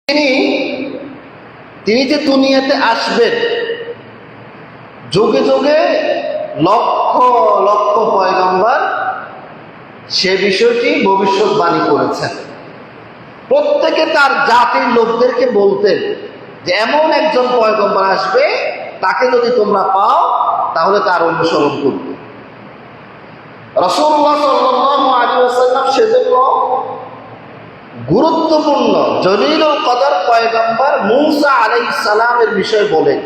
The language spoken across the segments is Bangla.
তিনি যে দুনিয়াতে আসবেন, যুগে যুগে লক্ষ লক্ষ পয়গম্বর সে বিষয়টি ভবিষ্যৎবাণী করেছেন। প্রত্যেকে তার জাতির লোকদেরকে বলতেন যে এমন একজন পয়গম্বর আসবে, তাকে যদি তোমরা পাও তাহলে তার অনুসরণ করবে। রাসূলুল্লাহ সাল্লাল্লাহু আলাইহি ওয়াসাল্লাম সেজন্য গুরুত্বপূর্ণ জলিলুল কদর পয়গম্বর মূসা আলাইহিস সালামের বিষয় বলেন।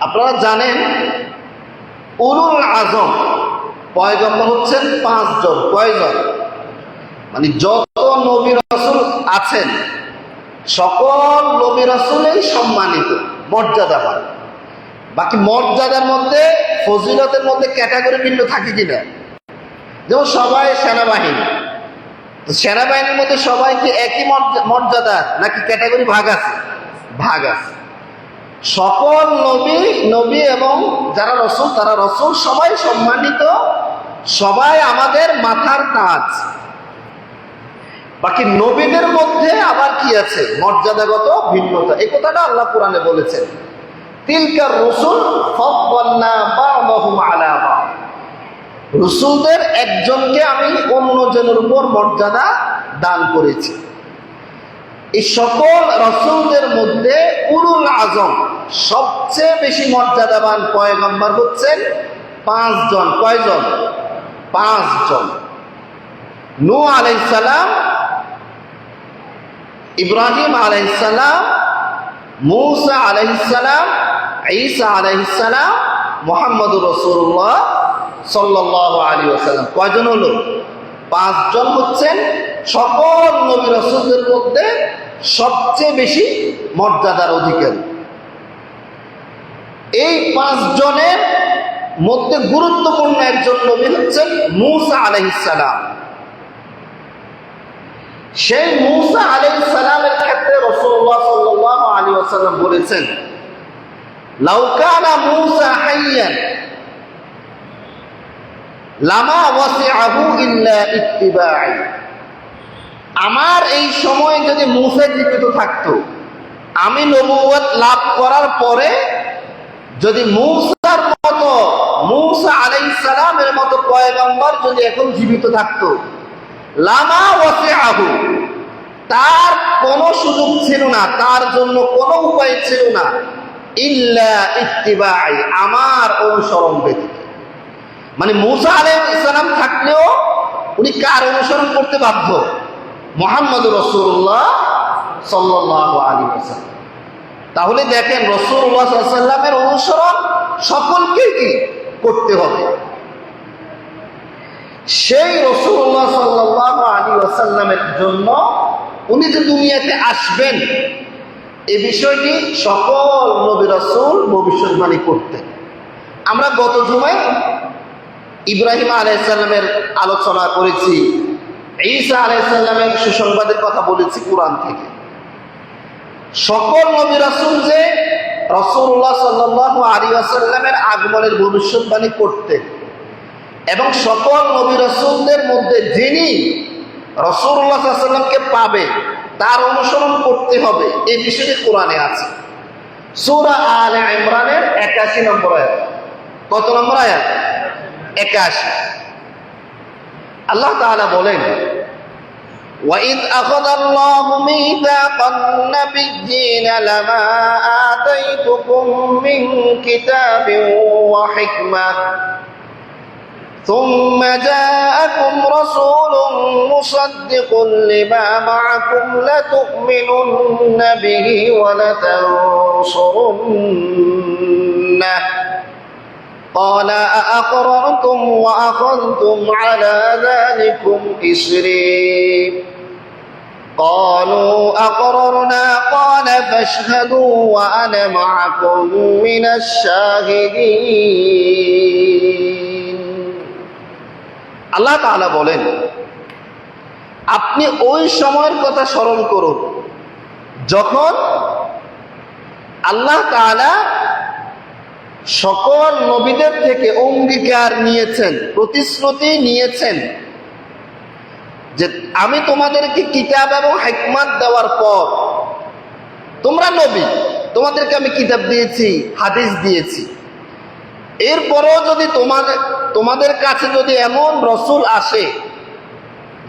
আপনারা জানেন উলুল আজম পয়গম্বর হচ্ছেন 5 জন। কয়জন? মানে যত নবী রাসূল আছেন সকল নবী রাসূলই সম্মানিত, মর্যাদাবান। বাকি মর্যাদার মধ্যে, ফজিলতের মধ্যে ক্যাটাগরি ভিন্ন থাকে কিনা? যেমন সবাই সেনাবাহিনী, সেনাবাহিনীর মধ্যে সবাই কি একই মর্যাদা নাকি ক্যাটাগরি ভাগ আছে? ভাগ আছে। সকল নবী এবং যারা রসুল, তারা রসুল সবাই সম্মানিত, সবাই আমাদের মাথার তাজ। বাকি নবীদের মধ্যে আবার কি আছে? মর্যাদাগত ভিন্নতা। এই কথাটা আল্লাহ কোরআনে বলেছেন, তিলকার রসুল ফাদ্দালনা বা'দাহুম আলা বা'দ। রসুলদের একজনকে আমি অন্যজনের উপর মর্যাদা দান করেছি। এই সকল রসুলদের মধ্যে উলুল আজম সবচেয়ে বেশি মর্যাদাবান পয়গম্বর হচ্ছেন 5 জন। কয়জন? 5 জন। নূহ আলাইহিস সালাম, ইব্রাহিম আলাইহিস সালাম, মূসা আলাইহিস সালাম, ঈসা আলাইহিস সালাম, মুহাম্মদুর রাসূলুল্লাহ সাল্লাল্লাহু আলাইহি ওয়াসাল্লাম। কয়জন হলো? 5 জন হচ্ছেন সকল নবী রাসূলদের মধ্যে সবচেয়ে বেশি মর্যাদার অধিকারী। এই 5 জনের মধ্যে গুরুত্বপূর্ণ একজন নবী হচ্ছেন মূসা আলাইহিস সালাম। সেই মূসা আলাইহিস সালামের ক্ষেত্রে রাসূলুল্লাহ সাল্লাল্লাহু আলাইহি ওয়াসাল্লাম বলেছেন, লাউ কানা মূসা হাইয়ান লামা ওয়াসিআহু ইল্লা ইত্তিবা'i। আমার এই সময় যদি মূসা জীবিত থাকতো, আমি নবুয়ত লাভ করার পরে যদি মূসার মতো, মূসা আলাইহিস সালামের মতো পয়গম্বর যদি এখন জীবিত থাকতো, লামা ওয়াসিআহু, তার কোনো সুযোগ ছিল না, তার জন্য কোনো উপায় ছিল না, ইল্লা ইত্তিবা'i, আমার অনুসরণ ব্যতীত। মানে মূসা আলাইহিস সালাম থাকলেও উনি কার অনুসরণ করতে বাধ্য? মুহাম্মদুর রাসূলুল্লাহ সাল্লাল্লাহু আলাইহি ওয়াসাল্লাম। তাহলে দেখেন রাসূলুল্লাহ সাল্লাল্লাহু আলাইহি ওয়াসাল্লামের অনুসরণ সকলকে কি করতে হবে। সেই রাসূলুল্লাহ সাল্লাল্লাহু আলাইহি ওয়াসাল্লামের জন্য উনি যে দুনিয়াতে আসবেন, এই বিষয়টি সকল নবী রাসূল ভবিষ্যৎবাণী করতেন। আমরা গত জুমায় ইব্রাহিম আলাইহিস সালামের আলোচনা করেছি, ঈসা আলাইহিস সালামের সুসংবাদের কথা বলেছি কোরআন থেকে। সকল নবী রাসূল যে রাসূলুল্লাহ সাল্লাল্লাহু আলাইহি ওয়াসাল্লামের আগমনের ভবিষ্যৎবাণী করতেন এবং সকল নবী রাসূলদের মধ্যে যিনি রাসূলুল্লাহ সাল্লাল্লাহু আলাইহি ওয়াসাল্লামকে পাবে তার অনুসরণ করতে হবে, এই বিষয়টি কোরআনে আছে। সূরা আলে ইমরানের 81 নম্বর আয়াত। কত নম্বর আয়াত? 81। আল্লাহ তাআলা বলেন, وَإِذْ أَخَذَ اللَّهُ مِيثَاقَ النَّبِيِّينَ لَمَا آتَيْتُكُم مِّن كِتَابٍ وَحِكْمَةٍ ثُمَّ جَاءَكُمْ رَسُولٌ مُصَدِّقٌ لِّمَا مَعَكُمْ لَتُؤْمِنُنَّ بِهِ وَلَتَنصُرُنَّهُ قال أأقررتم وأخذتم على ذلكم إصري قالوا أقررنا قال فاشهدوا وأنا معكم من الشاهدين। আল্লাহ তাআলা বলেন, আপনি ওই সময়ের কথা স্মরণ করুন যখন আল্লাহ তাআলা সকল নবীদের থেকে অঙ্গীকার নিয়েছেন, প্রতিশ্রুতি নিয়েছেন যে আমি তোমাদেরকে কিতাব এবং হিকমত দেওয়ার পর, তোমরা নবী, তোমাদেরকে আমি কিতাব দিয়েছি, হাদিস দিয়েছি, এরপরও যদি তোমাদের কাছে যদি এমন রসুল আসে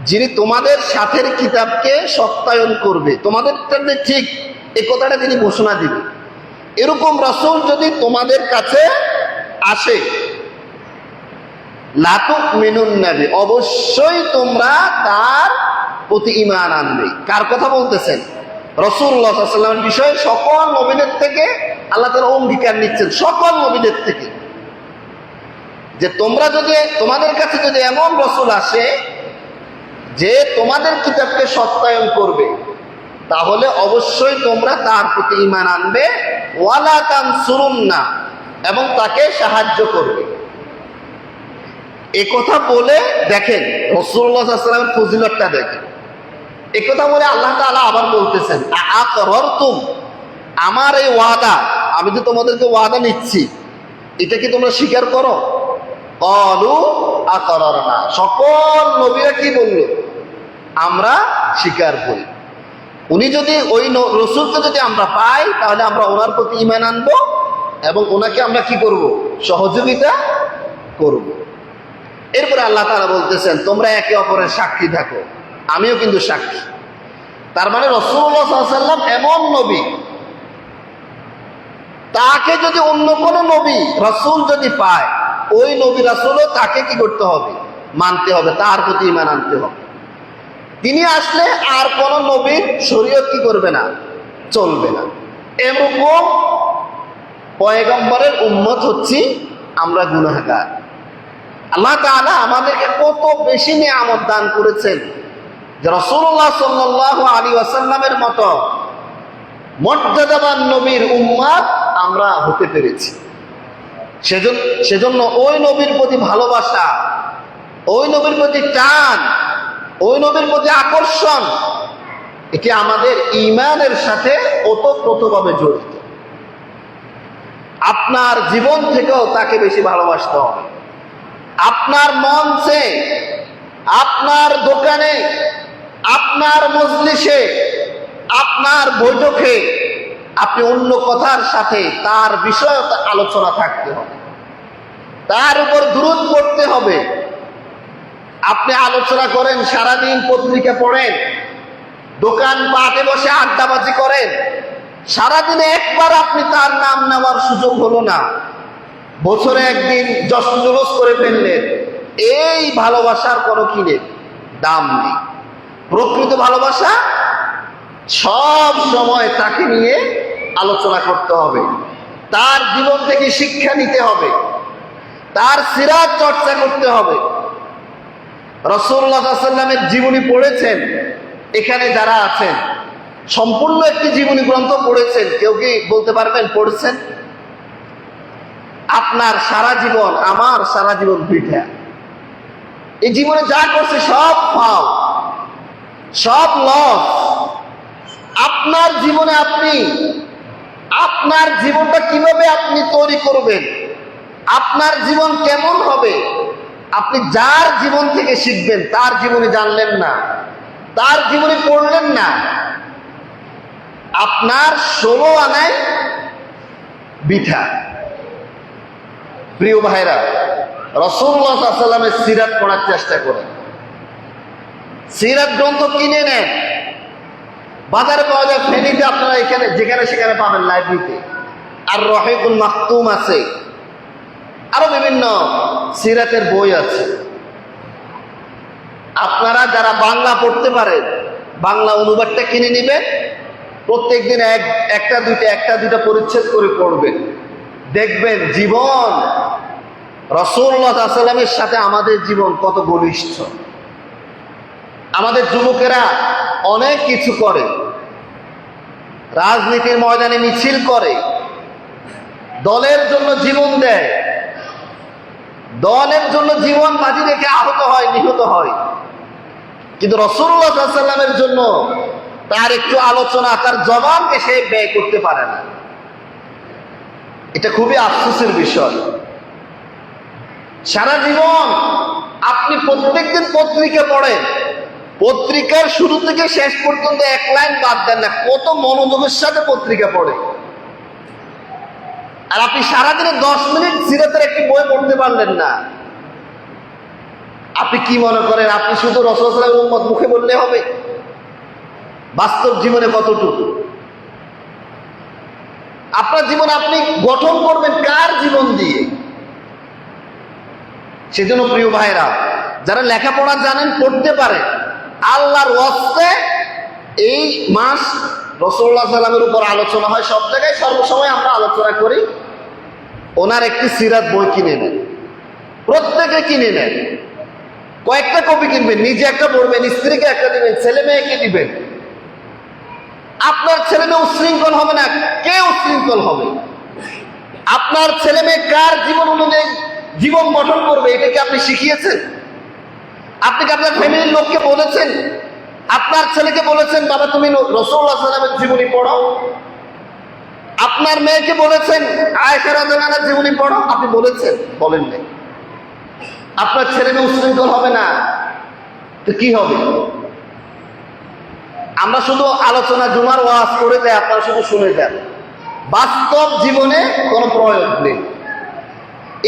যিনি তোমাদের সাথের কিতাবকে সত্যায়ন করবে, তোমাদের ঠিক এ কথাটা তিনি ঘোষণা দিবে, এরকম রসুল যদি তোমাদের কাছে আসে, লা তুমিনুন্না বিহি, অবশ্যই তোমরা তার প্রতি ঈমান আনবে। কার কথা বলতেছেন? রাসূলুল্লাহ সাল্লাল্লাহু আলাইহি ওয়াসাল্লামের বিষয়ে সকল নবীদের থেকে আল্লাহ তাআলা অঙ্গীকার নিচ্ছেন, সকল নবীদের থেকে, যে তোমরা যদি, তোমাদের কাছে যদি এমন রাসূল আসে যে তোমাদের কিতাবকে সত্যায়ন করবে, তাহলে অবশ্যই তোমরা তার প্রতি ঈমান আনবে, ওয়ালা তানসুরুন্না, এবং তাকে সাহায্য করবে। এই কথা বলে দেখেন রাসূলুল্লাহ সাল্লাল্লাহু আলাইহি ওয়াসাল্লামের ফজিলতটা দেখেন। এই কথা বলে আল্লাহ তাআলা আবার বলতেছেন, আকরারতুম, আমার এই ওয়াদা, আমি যে তোমাদেরকে ওয়াদা নিচ্ছি, এটা কি তোমরা স্বীকার করো? ক্বালু আকরারনা, সকল নবীরা কি বলল? আমরা স্বীকার করি। উনি যদি, ওই রাসূলকে যদি আমরা পাই, তাহলে আমরা ওনার প্রতি ঈমান আনবো এবং ওনাকে আমরা কি করব? সহযোগিতা করব। এরপরে আল্লাহ তাআলা বলতেছেন, তোমরা একে অপরের সাক্ষী থাকো, আমিও কিন্তু সাক্ষী। তার মানে রাসূলুল্লাহ সাল্লাল্লাহু আলাইহি ওয়াসাল্লাম এমন নবী, তাকে যদি অন্য কোনো নবী রাসূল যদি পায়, ওই নবী রাসূলও তাকে কি করতে হবে? মানতে হবে, তার প্রতি ঈমান আনতে হবে। তিনি আসলে আর কোন নবীর শরীয়ত কি করবে না? চলবে না। এরকম পয়গম্বরের উম্মত হচ্ছি আমরা, গুনাহগার। আল্লাহ তাআলা আমাদেরকে কত বেশি নিয়ামত দান করেছেন যে রাসূলুল্লাহ সাল্লাল্লাহু আলাইহি ওয়াসাল্লামের মতো মর্যাদাবান নবীর উম্মত আমরা হতে পেরেছি। সেজন্য ওই নবীর প্রতি ভালোবাসা, ওই নবীর প্রতি টান, ওই নবীর প্রতি আকর্ষণ, এটি আমাদের ঈমানের সাথে ওতপ্রোতভাবে জড়িত। আপনার জীবন থেকেও তাকে বেশি ভালোবাসতে হবে। আপনার মঞ্চে, আপনার দোকানে, আপনার মজলিসে, আপনার বৈঠকে আপনি অন্য কথার সাথে তার বিষয়ে আলোচনা থাকতে হবে, তার উপর দুরূদ পড়তে হবে। আপনি আলোচনা করেন, সারাদিন পত্রিকা পড়েন, দোকান পাটে বসে আড্ডাবাজি করেন, সারাদিনে একবার আপনি তার নাম নেওয়ার সুযোগ হলো না, বছরে একদিন জশ্ন জুলুস করে ফেললেন, এই ভালোবাসার কোনো কি নেই, দাম নেই। প্রকৃত ভালোবাসা সব সময় তাকে নিয়ে আলোচনা করতে হবে, তার জীবন থেকে শিক্ষা নিতে হবে, তার সিরাত চর্চা করতে হবে। রাসূলুল্লাহ সাল্লাল্লাহু আলাইহি ওয়াসাল্লামের জীবনী পড়েছেন, এখানে যারা আছেন সম্পূর্ণ একটি জীবনী গ্রন্থ পড়েছেন, কেউ কি বলতে পারবেন পড়েছেন? আপনার সারা জীবন, আমার সারা জীবন বৃথা। এই জীবনে যা করছে সব ফাও, সব লস। আপনার জীবনে আপনি আপনার জীবনটা কিভাবে আপনি তৈরি করবেন, আপনার জীবন কেমন হবে, আপনি যার জীবন থেকে শিখবেন, তার জীবনে জানলেন না, তার জীবনে পড়লেন না, আপনার 16 আনায় বৃথা। প্রিয় ভাইরা, রাসূলুল্লাহ সাল্লাল্লাহু আলাইহি ওয়াসাল্লামের সিরাত পড়ার চেষ্টা করেন। সিরাত গ্রন্থ কিনে নেন, বাজারে পাওয়া যায়, ফেনীতে আপনারা এখানে যেখানে সেখানে পাবেন, লাইব্রেরিতে। আর রহিকুল মাকতুম আছে, আরো বিভিন্ন সিরাতের বই আছে। আপনারা যারা বাংলা পড়তে পারেন, বাংলা অনুবাদটা কিনে নেবেন, প্রত্যেকদিন একটা দুইটা পরিচ্ছেদ করে পড়বেন। দেখবেন জীবন রাসূলুল্লাহ সাল্লাল্লাহু আলাইহি ওয়াসাল্লামের সাথে আমাদের জীবন কত ঘনিষ্ঠ। আমাদের যুবকেরা অনেক কিছু করে, রাজনীতির ময়দানে মিছিল করে, দলের জন্য জীবন দেয়, দলের জন্য জীবন বাজি রেখে আহত হয়, নিহত হয়। কিন্তু রাসূলুল্লাহ সাল্লাল্লাহু আলাইহি ওয়াসাল্লামের জন্য তার একটু আলোচনা, তার জবানকে সে ব্যয় করতে পারে না। এটা খুবই আফসোসের বিষয়। সারা জীবন আপনি প্রত্যেকদিন পত্রিকা পড়েন, পত্রিকার শুরু থেকে শেষ পর্যন্ত এক লাইন বাদ দেন না, কত মনোযোগের সাথে পত্রিকা পড়ে। আর আপনি সারাদিনে 10 মিনিট সিরাতের একটি বই পড়তে পারলেন না, আপনি কি মনে করেন আপনি শুধু রাসূলুল্লাহ সাল্লাল্লাহু আলাইহি ওয়াসাল্লামের উম্মত মুখে বললে হবে? বাস্তব জীবনে কতটুকু? আপনার জীবন আপনি গঠন করবেন কার জীবন দিয়ে? সেজন্য প্রিয় ভাইরা, যারা লেখাপড়া জানেন, পড়তে পারে, আল্লাহর ওয়াস্তে এই মাস রাসূলুল্লাহ সাল্লাল্লাহু আলাইহি ওয়াসাল্লামের উপর আলোচনা হয় সব জায়গায়, সর্বসময় আমরা আলোচনা করি। ওনার একটি সিরাত বই কিনে নেন, প্রত্যেকে কিনে নেন। কয়েকটা কপি কিনবেন, নিজে একটা পড়বেন, স্ত্রীকে একটা দিবেন, ছেলে মেয়েকে দিবেন। আপনার ছেলে মেয়ে উশৃঙ্খল হবে না, কে উশৃঙ্খল হবে? আপনার ছেলে মেয়ে কার জীবন অনুযায়ী জীবন গঠন করবে, এটা কি আপনি শিখিয়েছেন? আপনি কি আপনার ফ্যামিলির লোককে বলেছেন? আপনার ছেলেকে বলেছেন বাবা তুমি রাসূলুল্লাহ সাল্লাল্লাহু আলাইহি ওয়াসাল্লামের জীবনী পড়ো? আপনার মেয়েকে বলেছেন আয়েশা রাদিয়াল্লাহু আনহার জীবনী পড়ো? আপনি বলেছেন? বলেন নাই। আপনার ছেলে মেয়ে উশৃঙ্খল হবে না তো কি হবে? আমরা শুধু আলোচনা জুমার ওয়াজ করে যাই, আপনারা শুধু শুনে যান, বাস্তব জীবনে কোনো প্রয়োগ নেই।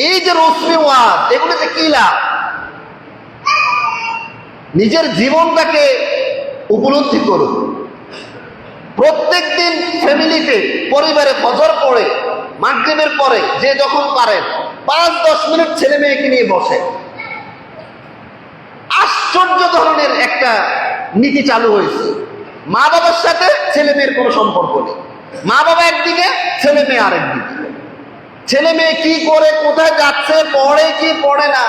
এই যে রশ্মি ওয়াজ, এগুলোতে কি লাভ? নিজের জীবনটাকে উপলব্ধি করুন। প্রত্যেক দিন ফ্যামিলিতে, পরিবারে ফজর পড়ে, মাগরিবের পরে যে যখন পারেন 5-10 মিনিট ছেলে মেয়েকে নিয়ে বসে। আশ্চর্য ধরনের একটা নীতি চালু হয়েছে। মা বাবার সাথে ছেলে মেয়ের কোনো সম্পর্ক নেই, মা বাবা একদিকে, ছেলে মেয়ে আরেকদিকে। ছেলে মেয়ে কি করে, কোথায় যাচ্ছে, পড়ে কি পড়ে না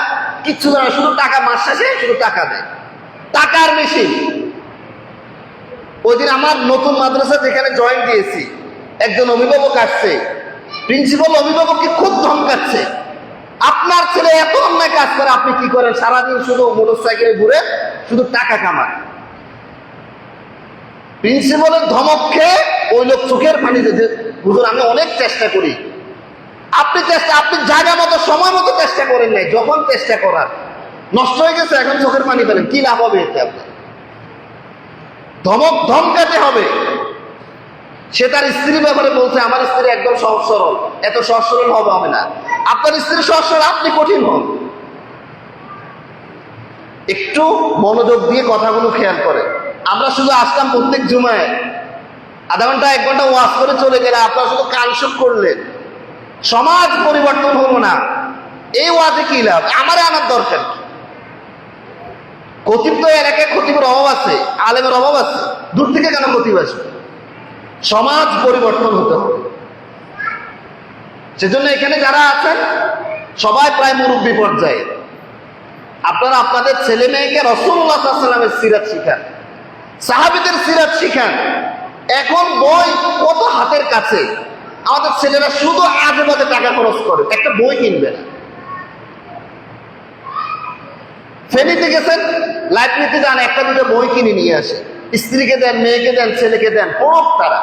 কিচ্ছু জানে না, শুধু টাকা, মাস শেষে শুধু টাকা দেয়, টাকার মেশিন। ওই দিন আমার নতুন মাদ্রাসা যেখানে জয়েন দিয়েছি, একজন অভিভাবক আসছে, প্রিন্সিপাল অভিভাবককে খুব ধমকাচ্ছে, আপনার ছেলে এত অন্যায় কাজ করে, আপনি কি করেন? সারাদিন শুধু মোটরসাইকেলে ঘুরে শুধু টাকা কামান। প্রিন্সিপালের ধমক খেয়ে ওই লোক চোখের পানি দিতে, হুজুর আমি অনেক চেষ্টা করি। আপনি জায়গা মতো সময় মতো চেষ্টা করেন নাই, যখন চেষ্টা করার নষ্ট হয়ে গেছে এখন চোখের পানি ফেলেন, কি লাভ হবে এতে? আপনার ধমকাতে হবে। সে তার স্ত্রীর ব্যাপারে বলছে আমার স্ত্রী একদম সহজ সরল, এত সহজ সরল হবে না। আপনার স্ত্রী সহজ সরল, আপনি কঠিন হন। একটু মনোযোগ দিয়ে কথাগুলো খেয়াল করে। আমরা শুধু আসলাম প্রত্যেক জুমায়, আধা ঘন্টা 1 ঘন্টা ওয়াজ করে চলে গেলে, আপনারা শুধু কানসুপ করলেন, সমাজ পরিবর্তন হলো না। এই ওয়াজে কি লাভ? আমারে আনার দরকার কি? খতিব তো এলাকায় খতিবের অভাব আছে, আলেমের অভাব আছে, দূর থেকে কেন খতিব আসবে? সমাজ পরিবর্তন হতে হবে। সেজন্য এখানে যারা আছেন সবাই প্রায় মুরব্বী পর্যায়ে। আপনারা আপনাদের ছেলে মেয়েকে রাসূলুল্লাহ সাল্লাল্লাহু আলাইহি ওয়াসাল্লামের সিরাত শিখান, সাহাবীদের সিরাত শিখান। এখন বই কত হাতের কাছে, আমাদের ছেলেরা শুধু আজে বাজে টাকা খরচ করে, একটা বই কিনবে না। ফেনীতে গেছেন, লাইব্রেরিতে যান, 1-2 বই কিনে নিয়ে আসে, স্ত্রীকে দেন, মেয়েকে দেন, ছেলেকে দেন, পড়ুক তারা।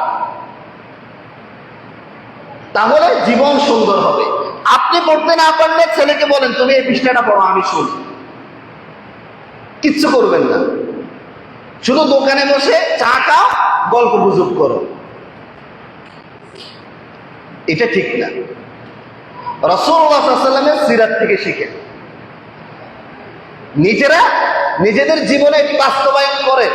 তাহলে জীবন সুন্দর হবে। আপনি পড়তে না পারলে ছেলেকে বলেন তুমি এই পৃষ্ঠাটা পড়ো, আমি শুনি। কিচ্ছু করবেন না, শুধু দোকানে বসে চা খাও, গল্প গুজব করো, এটা ঠিক না। রাসূলুল্লাহ সাল্লাল্লাহু আলাইহি ওয়াসাল্লামের সিরাত থেকে শিখে নিজেরা নিজেদের জীবনে এটি বাস্তবায়ন করেন,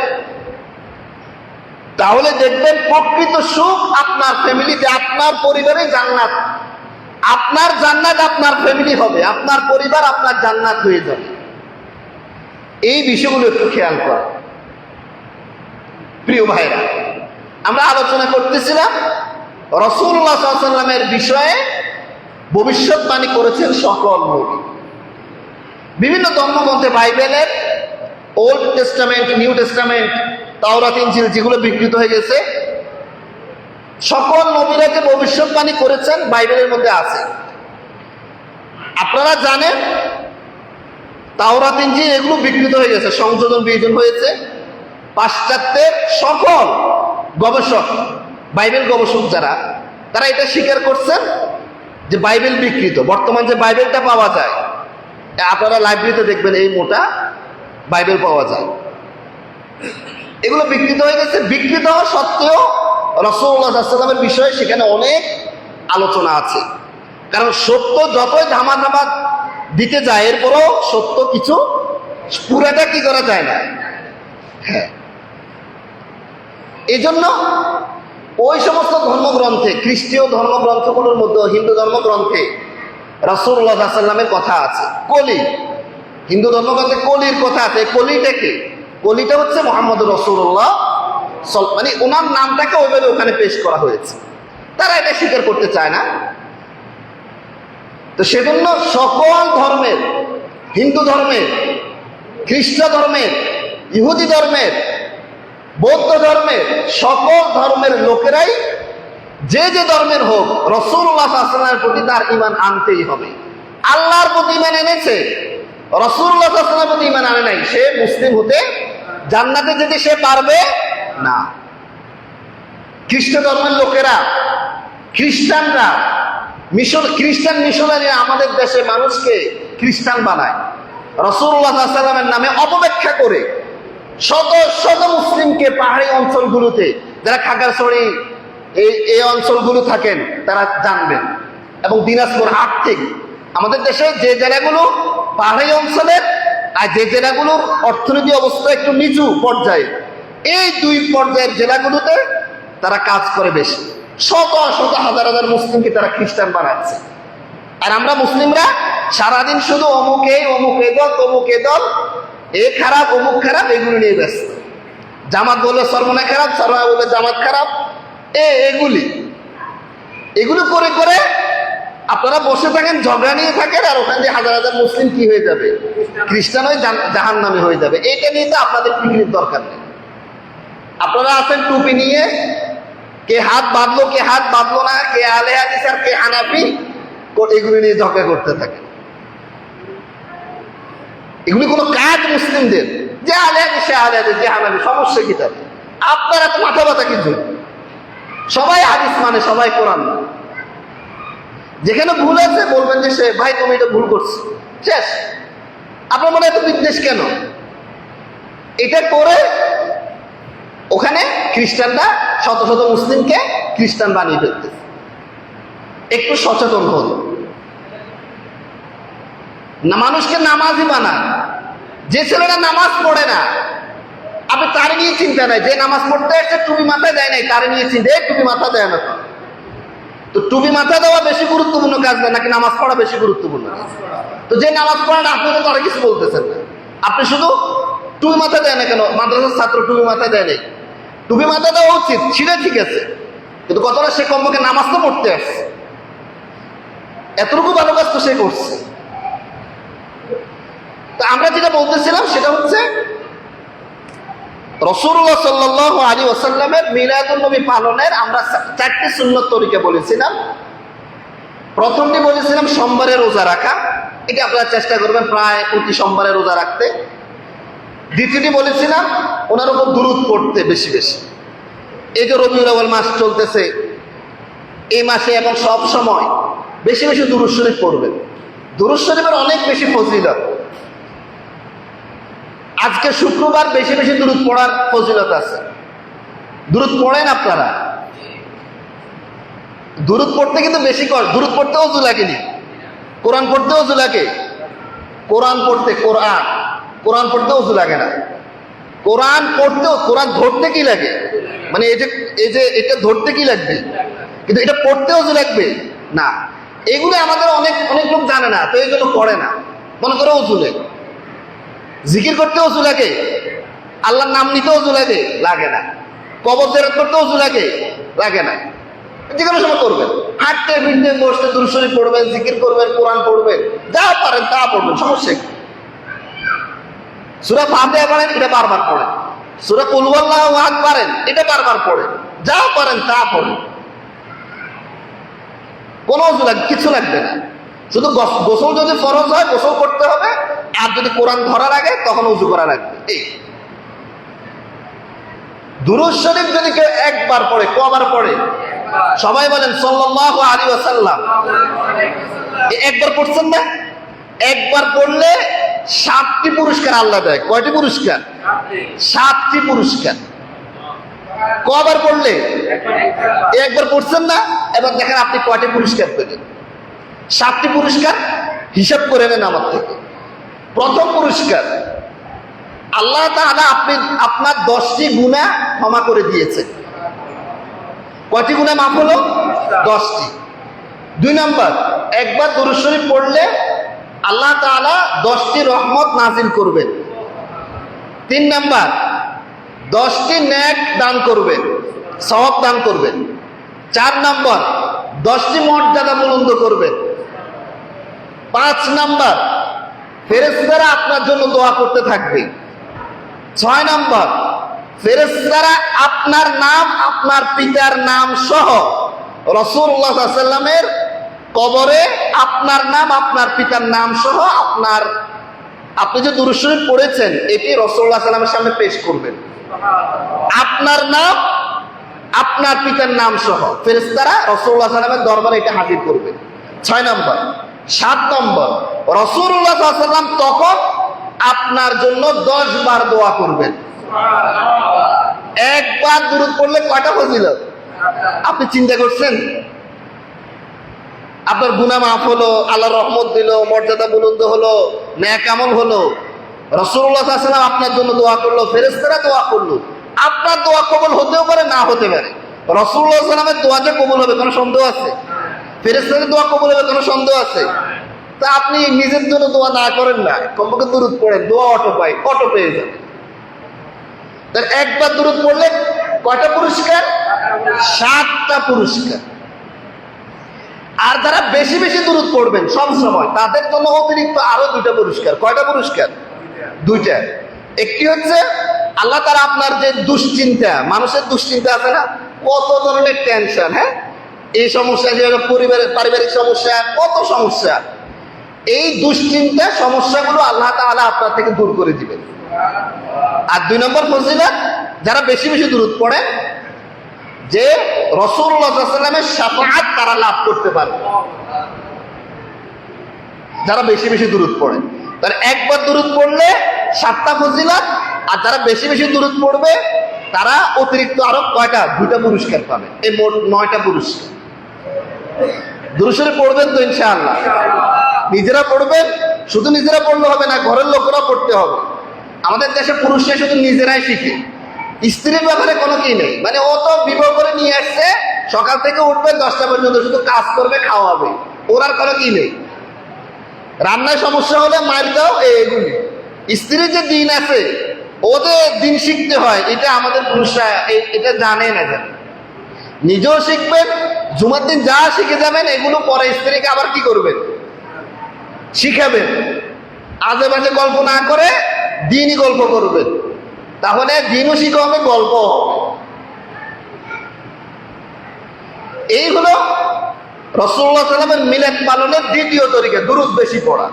তাহলে দেখবেন প্রকৃত সুখ আপনার ফ্যামিলিতে, আপনার পরিবারে জান্নাত। আপনার জান্নাত আপনার ফ্যামিলি হবে, আপনার পরিবার আপনার জান্নাত হয়ে যাবে। এই বিষয়গুলো একটু খেয়াল করেন। প্রিয় ভাইরা, আমরা আলোচনা করতেছিলাম রাসূলুল্লাহ সাল্লাল্লাহু আলাইহি ওয়াসাল্লামের বিষয়ে ভবিষ্যৎবাণী করেছেন সকল নবী। বিভিন্ন ধর্মগ্রন্থে, বাইবেলের ওল্ড টেস্টামেন্ট, নিউ টেস্টামেন্ট, তাওরাত, ইনজিল যেগুলো বিকৃত হয়ে গেছে, সকল নবীরা যে ভবিষ্যৎবাণী করেছেন বাইবেলের মধ্যে আছে। আপনারা জানেন তাওরাত, ইনজিল এগুলো বিকৃত হয়ে গেছে, সংশোধন বিয়োজন হয়েছে। পাশ্চাত্যের সকল গবেষক, বাইবেল গবেষক যারা, তারা এটা স্বীকার করছেন যে বাইবেল বিকৃত। বর্তমান যে বাইবেলটা পাওয়া যায়, আপনারা লাইব্রেরিতে দেখবেন এই মোটা বাইবেল পাওয়া যায়। এগুলো বিকৃত হয়ে গেছে। বিকৃত হওয়া সত্ত্বেও রাসূলুল্লাহ সাল্লাল্লাহু আলাইহি ওয়াসাল্লামের বিষয়ে সেখানে অনেক আলোচনা আছে। কারণ সত্য যতই ধামাধামা দিতে যায়, এরপরও সত্য কিছু পুরাটা কি করা যায় না। হ্যাঁ, এই জন্য ওই সমস্ত ধর্মগ্রন্থে, খ্রিস্টীয় ধর্মগ্রন্থগুলোর মধ্যে, হিন্দু ধর্মগ্রন্থে রাসূলুল্লাহ সাল্লাল্লাহু আলাইহি ওয়াসাল্লামের কথা আছে। কলি, হিন্দু ধর্মগ্রন্থে কলির কথা আছে। কলিটা কি? কলিটা হচ্ছে মুহাম্মদুর রাসূলুল্লাহ, মানে ওনার নামটাকে ওইভাবে ওখানে পেশ করা হয়েছে। তারা এটা স্বীকার করতে চায় না। তো সেজন্য সকল ধর্মের, হিন্দু ধর্মের, খ্রিস্ট ধর্মের, ইহুদি ধর্মের, বৌদ্ধ ধর্মের, সকল ধর্মের লোকেরাই যে যে ধর্মের হোক রাসূলুল্লাহ সাল্লাল্লাহু আলাইহি ওয়াসাল্লামের প্রতি তার ঈমান আনতেই হবে। আল্লাহর প্রতি ঈমান এনেছে, রাসূলুল্লাহ সাল্লাল্লাহু আলাইহি ওয়াসাল্লামের প্রতি ঈমান আনে নাই, সে মুসলিম হতে, জান্নাতে যেতে সে পারবে না। খ্রিস্ট ধর্মের লোকেরা, খ্রিস্টানরা, খ্রিস্টান মিশনারিরা আমাদের দেশে মানুষকে খ্রিস্টান বানায়, রাসূলুল্লাহ সাল্লাল্লাহু আলাইহি ওয়াসাল্লামের নামে অপব্যাখ্যা করে শত শত মুসলিমকে পাহাড়ি অঞ্চলগুলোতে, যারা খাগড়াছড়ি এই অঞ্চলগুলো থাকেন তারা জানবেন, এবং দিনাজপুর হাট থেকে আমাদের দেশে যে জেলাগুলো পাহাড়ি অঞ্চলের আর যে জেলাগুলোর অর্থনীতি অবস্থা একটু নিচু পর্যায়ে, এই দুই পর্যায়ের জেলাগুলোতে তারা কাজ করে বেশি। শত শত হাজার হাজার মুসলিমকে তারা খ্রিস্টান বানাচ্ছে। আর আমরা মুসলিমরা সারাদিন শুধু অমুকে দল, তমুকে দল, এ খারাপ, অমুক খারাপ, এগুলো নিয়ে ব্যস্ত। জামাত বললে সরমনা খারাপ, সরমনা বললে জামাত খারাপ, এগুলো করে করে আপনারা বসে থাকেন, ঝগড়া নিয়ে থাকেন, আর ওখান দিয়ে হাজার হাজার মুসলিম কি হয়ে যাবে? খ্রিস্টান হয়ে জাহান্নামী হয়ে যাবে। এটা নিয়ে তো আপনাদের ফিকিরের দরকার নেই। আপনারা আছেন টুপি নিয়ে, কে হাত বাঁধলো, কে হাত বাঁধলো না, কে আলে হাদিস আর কে হানাফি, এগুলো নিয়ে ঝগড়া করতে থাকে। এগুলি কোনো কাজ মুসলিমদের? যে আলে হাদিস, সে আলে হাদিস, যে হানাফি, সমস্যা কি তার? আপনারা তো মাথা ব্যথা কিছু, সবাই হাদিস মানে, সবাই কোরআন মানে। যেখানে ভুল আছে বলবেন যে সে ভাই তুমি এটা ভুল করছো, শেষ। আপনার মনে এত বিদ্বেষ কেন? এটা করে ওখানে খ্রিস্টানরা শত শত মুসলিমকে খ্রিস্টান বানিয়ে ফেলতেছে। একটু সচেতন হন না, মানুষকে নামাজি বানান। যে ছেলেটা নামাজ পড়ে না, আপনি তার নিয়ে চিন্তা নাই। যে নামাজ পড়তে এসে টুপি মাথায় দেয় নাই, তার নিয়ে চিন্তা, টুপি মাথা দেয় না। তো টুপি মাথা দেওয়া বেশি গুরুত্বপূর্ণ কাজ না, নাকি নামাজ পড়া বেশি গুরুত্বপূর্ণ? তো যে নামাজ পড়ে না, আপনি তো তারা কিছু বলতেছেন না। আপনি শুধু টুপি মাথা দেয় না কেন? মাদ্রাসার ছাত্র টুপি মাথা দেয় নাই, টুপি মাথা দেওয়া উচিত, সেটা ঠিক আছে, কিন্তু কতটা সে কমপক্ষে নামাজ তো পড়তে আসছে, এতটুকু ভালো কাজ তো সে করছে। তো আমরা যেটা বলতেছিলাম সেটা হচ্ছে রাসূলুল্লাহ সাল্লাল্লাহু আলাইহি ওয়াসাল্লামের মিলাদুন নবী পালনের আমরা 4টি সুন্নত তরিকা বলেছিলাম। প্রথমটি বলেছিলাম সোমবারে রোজা রাখা, এটা আপনারা চেষ্টা করবেন প্রায় প্রতি সোমবারে রোজা রাখতে। দ্বিতীয়টি বলেছিলাম ওনার উপর দুরূদ পড়তে বেশি বেশি। এই যে রবিউল আউয়াল মাস চলতেছে, এই মাসে এবং সব সময় বেশি বেশি দুরূদ শরীফ পড়বেন। দুরূদ শরীফের অনেক বেশি ফজিলত। আজকে শুক্রবার, বেশি বেশি দুরূদ পড়ার ফজিলত আছে। দুরূদ পড়েন আপনারা? দুরূদ পড়তে কিন্তু বেশি দুরূদ পড়তে ওযু লাগেনি, কোরআন পড়তে ওযু লাগে। কোরআন পড়তে ওযু লাগে না। কোরআন পড়তেও, কোরআন ধরতে কি লাগে? মানে এই যে এটা ধরতে কি লাগবে, কিন্তু এটা পড়তে ওযু লাগবে না। এগুলো আমাদের অনেক লোক জানে না, তো এই জন্য পড়ে না, মনে করে ওযু লাগে। জিকির করতে ওযু লাগে, আল্লাহর নাম নিতে ওযু লাগে, লাগে না। কবর জিয়ারত করতে ওযু লাগে, লাগে না। যে কোনো সময় করবেন, হাঁটতে ফিরতে বসতে দুরূদ শরীফ পড়বেন, জিকির করবেন, কোরআন পড়বেন, যা পারেন তা পড়বেন, সমস্যা কি? সূরা ফাতিহা পড়েন, এটা বারবার পড়েন। সূরা কুল হুয়াল্লাহু আহাদ পারেন, এটা বারবার পড়েন, যা পারেন তা পড়েন। কোনো ওযু কিছু লাগবে না। শুধু গোসল যদি ফরজ হয় গোসল করতে হবে, আর যদি কোরআন ধরার আগে তখন ওযু করা লাগবে। এই দুরূদ শরীফ যদি কেউ একবার পড়ে, কবার পড়ে? সবাই বলেন সাল্লাল্লাহু আলাইহি ওয়াসাল্লাম। একবার পড়ছেন না? একবার পড়লে 7টি পুরস্কার আল্লাহ দেয়। কয়টি পুরস্কার? 7টি পুরস্কার। কবার পড়লে? একবার পড়ছেন না? এবার দেখেন আপনি কয়টি পুরস্কার পেলেন। 7টি পুরস্কার হিসাব করে নেন আমার থেকে। প্রথম পুরস্কার, আল্লাহ তাআলা আপনার 10টি গুনাহ ক্ষমা করে দিয়েছেন। কয়টি গুনাহ মাফ হলো? 10টি। 2 নম্বর, একবার দুরূদ শরীফ পড়লে আল্লাহ তাআলা 10টি রহমত নাজিল করবেন। 3 নম্বর, 10টি নেক দান করবেন, সওয়াব দান করবেন। 4 নম্বর, 10টি মর্যাদা বুলন্দ করবেন। 5 নম্বর, ফেরেশতারা আপনার জন্য দোয়া করতে থাকবে। 6 নম্বর, ফেরেশতারা আপনার নাম, আপনার পিতার নাম সহ রাসূলুল্লাহ সাল্লাল্লাহু আলাইহি ওয়াসাল্লামের কবরে আপনার নাম, আপনার পিতার নাম সহ আপনি যে দুরূদ শরীফ পড়েছেন এটি রাসূলুল্লাহ সাল্লাল্লাহু আলাইহি ওয়াসাল্লামের সামনে পেশ করবেন। আপনার নাম, আপনার পিতার নাম সহ ফেরেশতারা রাসূলুল্লাহ সাল্লাল্লাহু আলাইহি ওয়াসাল্লামের দরবারে এটা হাজির করবে। 6 নম্বর। 7 নম্বর, রাসূলুল্লাহ সাল্লাল্লাহু আলাইহি ওয়াসাল্লাম তখন আপনার জন্য 10 বার দোয়া করবেন। একবার দুরূদ পড়লে কয়টা ফজিলত? আপনি চিন্তা করছেন? আপনার গুনাহ মাফ হলো, আল্লাহর রহমত দিল, মর্যাদা বুলন্দ হলো, নেক আমল হলো, রাসূলুল্লাহ সাল্লাল্লাহু আলাইহি ওয়াসাল্লাম আপনার জন্য দোয়া করলো, ফেরেশতারা দোয়া করলো। আপনার দোয়া কবুল হতেও পারে, না হতে পারে। রাসূলুল্লাহ সাল্লাল্লাহু আলাইহি ওয়াসাল্লামের দোয়া যে কবুল হবে কোনো সন্দেহ আছে? ফেরেশতাদের দোয়া কবুল হবে কোনো সন্দেহ আছে? তা আপনি নিজের জন্য দোয়া না করেন না, কমপক্ষে দুরূদ পড়েন, দোয়া অটো পেয়ে যাবে। তাহলে একবার দুরূদ পড়লে কয়টা পুরস্কার? 7টা পুরস্কার। আর যারা বেশি বেশি দুরূদ পড়বেন সব সময়, তাদের জন্য অতিরিক্ত আরো 2টা পুরস্কার। কয়টা পুরস্কার? 2টা। একটি হচ্ছে আল্লাহ তাআলা আপনার যে দুশ্চিন্তা, মানুষের দুশ্চিন্তা আছে না, কত ধরনের টেনশন, হ্যাঁ, এই সমস্যা, যেভাবে পরিবারের পারিবারিক সমস্যা, কত সমস্যা, এই দুশ্চিন্তা সমস্যাগুলো আল্লাহ তাআলা আপনার থেকে দূর করে দিবেন। আর 2 নম্বর ফজিলত, যারা বেশি বেশি দুরূদ পড়ে, যে রাসূলুল্লাহ সাল্লাল্লাহু আলাইহি ওয়াসাল্লামের শাফাআত তারা লাভ করতে পারবে যারা বেশি বেশি দুরূদ পড়ে। তার একবার দুরূদ পড়লে 7টা ফজিলত, আর যারা বেশি বেশি দুরূদ পড়বে তারা অতিরিক্ত আরো কয়টা? 2টা পুরস্কার পাবে। এই মোট 9টা পুরস্কার। দুরূদ শরীফ পড়বেন তো ইনশাআল্লাহ? নিজেরা পড়বেন, শুধু নিজেরা পড়লে হবে না, ঘরের লোকেরা পড়তে হবে। আমাদের দেশে পুরুষরা শুধু নিজেরাই শিখে, স্ত্রীর ব্যাপারে কোনো কি নেই। মানে ও তো বিবাহ করে নিয়ে আসছে, সকাল থেকে উঠবে 10টা পর্যন্ত শুধু কাজ করবে, খাওয়াবে, ওর আর কোনো কি নেই। রান্নায় সমস্যা হলে মার দাও, এগুলি। স্ত্রীর যে দিন আছে, ওদের দিন শিখতে হয়, এটা আমাদের পুরুষরা এটা জানে না। জানে, নিজেও শিখবেন, জুমার দিন যা শিখে যাবেন এগুলো পরে স্ত্রীকে আবার কি করবেন? শিখাবেন। আজে বাজে গল্প না করে দিনই গল্প করবেন, তাহলে দিনও শিখা হবে, গল্প হবে। এই হলো রাসূলুল্লাহ সাল্লাল্লাহু আলাইহি ওয়াসাল্লামের মিলাদ পালনের 2য় তরিকা, দুরূদ বেশি পড়া।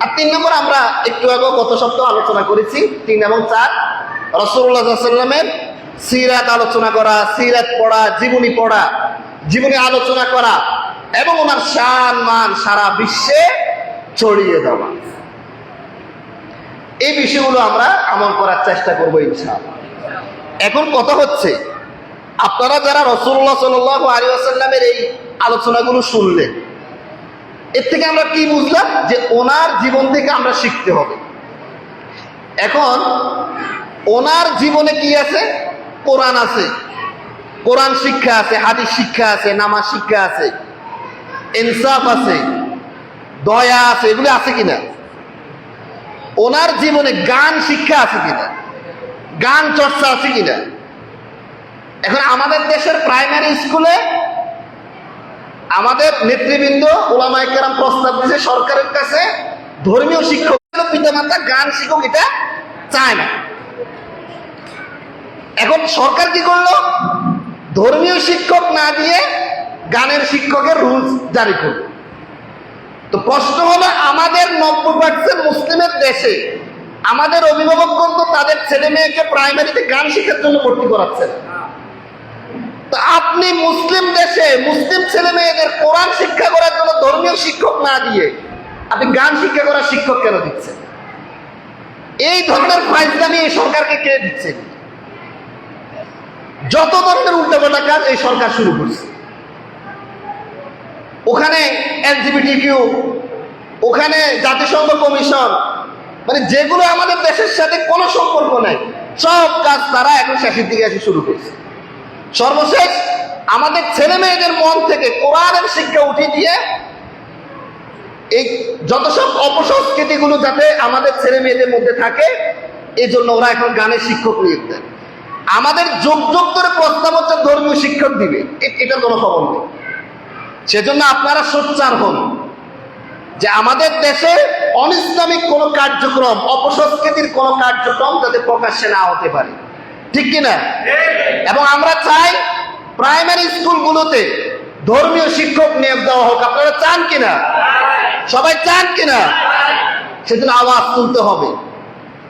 আর 3 নম্বর, আমরা একটু আগে গত সপ্তাহে আলোচনা করেছি, 3 এবং 4, রাসূলুল্লাহ সাল্লাল্লাহু আলাইহি ওয়াসাল্লামের সিরাত আলোচনা করা, সিরাত পড়া, জীবনী পড়া, জীবনী আলোচনা করা, এবং ওনার শান মান সারা বিশ্বে ছড়িয়ে দেওয়া। এই বিষয়গুলো আমরা আমল করার চেষ্টা করবো ইনশাআল্লাহ। এখন কথা হচ্ছে, আপনারা যারা রাসূলুল্লাহ সাল্লাল্লাহু আলাইহি ওয়াসাল্লামের এই আলোচনাগুলো শুনলেন, এর থেকে আমরা কি বুঝলাম? যে ওনার জীবন থেকে আমরা শিখতে হবে। এখন ওনার জীবনে কি আছে? কোরআন আছে, কোরআন শিক্ষা আছে, হাদিস শিক্ষা আছে, নামাজ শিক্ষা আছে, ইনসাফ আছে, দয়া আছে, এগুলো আছে কিনা? ওনার জীবনে গান শিক্ষা আছে কিনা? গান চর্চা আছে কিনা? এখন আমাদের দেশের প্রাইমারি স্কুলে আমাদের নেতৃবৃন্দ উলামায়ে কেরাম প্রস্তাব দিয়েছে সরকারের কাছে, ধর্মীয় শিক্ষক পিতামাতা গান শিক্ষক এটা চায় না। এখন সরকার কি করলো? ধর্মীয় শিক্ষক না দিয়ে গানের শিক্ষকের রুলস জারি করলো। তো প্রশ্ন হলো, আমাদের 90% মুসলিমের দেশে আমাদের অভিভাবকগণ তো তাদের ছেলে মেয়েকে প্রাইমারিতে গান শিক্ষার জন্য ভর্তি করাচ্ছেন। তো আপনি মুসলিম দেশে মুসলিম ছেলে মেয়েদের কোরআন শিক্ষা করার জন্য ধর্মীয় শিক্ষক না দিয়ে আপনি গান শিক্ষা করার শিক্ষক কেন দিচ্ছেন? এই ধরনের ফাইজলামি এই সরকারকে কে দিচ্ছে? যত ধরনের উল্টাপাল্টা কাজ এই সরকার শুরু করছে। ওখানে এলজিবিটিকিউ, ওখানে জাতিসংঘ কমিশন, মানে যেগুলো আমাদের দেশের সাথে কোনো সম্পর্ক নাই, সব কাজ তারা এখন শেষের দিকে এসে শুরু করছে। সর্বশেষ আমাদের ছেলে মেয়েদের মন থেকে কোরআনের শিক্ষা উঠিয়ে দিয়ে এই যত সব অপসংস্কৃতিগুলো যাতে আমাদের ছেলে মেয়েদের মধ্যে থাকে, এই জন্য ওরা এখন গানের শিক্ষক নিয়োগ দেয়। আমাদের যুগ যুগ ধরে প্রস্তাব হচ্ছে ধর্মীয় শিক্ষক দিবে, এটার কোনো খবর নেই। সেজন্য আপনারা সোচ্চার হন যে আমাদের দেশে অনিসলামিক কোনো কার্যক্রম, অপসংস্কৃতির কোনো কার্যক্রম যাতে প্রকাশ্যে না হতে পারে, ঠিক কিনা? এবং আমরা চাই প্রাইমারি স্কুলগুলোতে ধর্মীয় শিক্ষক নিয়োগ দেওয়া হোক। আপনারা চান কিনা? সবাই চান কিনা? সেজন্য আওয়াজ তুলতে হবে।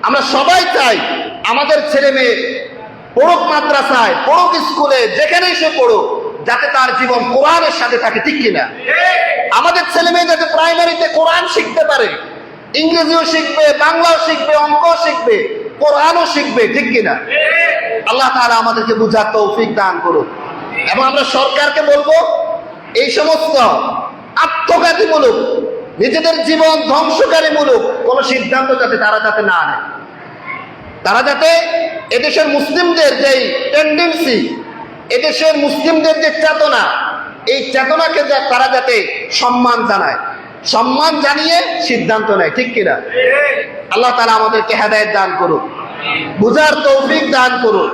আমরা সবাই চাই আমাদের ছেলে মেয়ে পড়ুক মাদ্রাসায়, পড়ুক স্কুলে, যেখানেই সে পড়ুক, যাতে তার জীবন কোরআনের সাথে থাকে, ঠিক কিনা? আমাদের ছেলে মেয়ে যাতে প্রাইমারিতে কোরআন শিখতে পারে, ইংরেজিও শিখবে, বাংলাও শিখবে, অঙ্কও শিখবে, কোরআনও শিখবে, ঠিক কিনা? আল্লাহ তাআলা আমাদেরকে বুঝার তৌফিক দান করুন। এবং আমরা সরকারকে বলবো, এই সমস্ত আত্মঘাতীমূলক, নিজেদের জীবন ধ্বংসকারীমূলক কোন সিদ্ধান্ত যাতে তারা না নেয়। তারা যাতে এদেশের মুসলিমদের যে টেন্ডেন্সি, এদেশের মুসলিমদের যে চেতনা, এই চেতনাকে তারা যাতে সম্মান জানায়, সম্মান জানিয়ে সিদ্ধান্ত নেয়, ঠিক কিনা? আল্লাহ তাআলা আমাদেরকে হেদায়েত দান করুন, বুঝার তৌফিক দান করুন।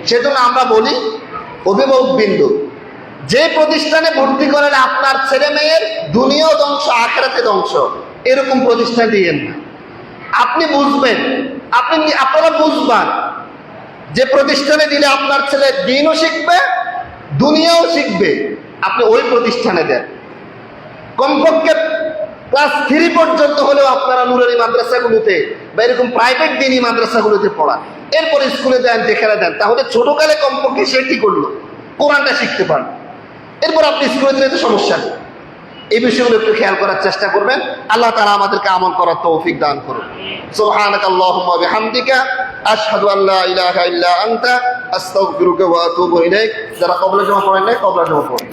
সেজন্য আমরা বলি, অভিভাবকবৃন্দ, যে প্রতিষ্ঠানে ভর্তি করেন আপনার ছেলে মেয়ের দুনিয়াও ধ্বংস, আখিরাতে ধ্বংস, এরকম প্রতিষ্ঠান দিয়েন না। আপনি বুঝবেন, আপনারা বুঝবেন যে প্রতিষ্ঠানে দিলে আপনার ছেলে দিনও শিখবে, দুনিয়াও শিখবে, আপনি ওই প্রতিষ্ঠানে দেন। কমপক্ষে ক্লাস 3 পর্যন্ত হলেও আপনারা নুরানি মাদ্রাসাগুলোতে বা এরকম প্রাইভেট দিনী মাদ্রাসাগুলোতে পড়ান, এরপর স্কুলে দেন, যেখানে দেন, তাহলে ছোটকালে কমপক্ষে সে কি করলো, কোরআনটা শিখতে পারেন। এরপর আপনি স্কুলে দিলে তো সমস্যা নেই। এই বিষয়গুলো একটু খেয়াল করার চেষ্টা করবেন। আল্লাহ তাআলা আমাদেরকে আমল করার তৌফিক দান করুন। সুবহানাকাল্লাহুম্মা ওয়া বিহামদিকা আশহাদু আল্লা ইলাহা ইল্লা আনতা আস্তাগফিরুকা ওয়া আতুবু ইলাইক। যারা কবলা জমা পড়েন নাই, কবলা জমা পড়েন।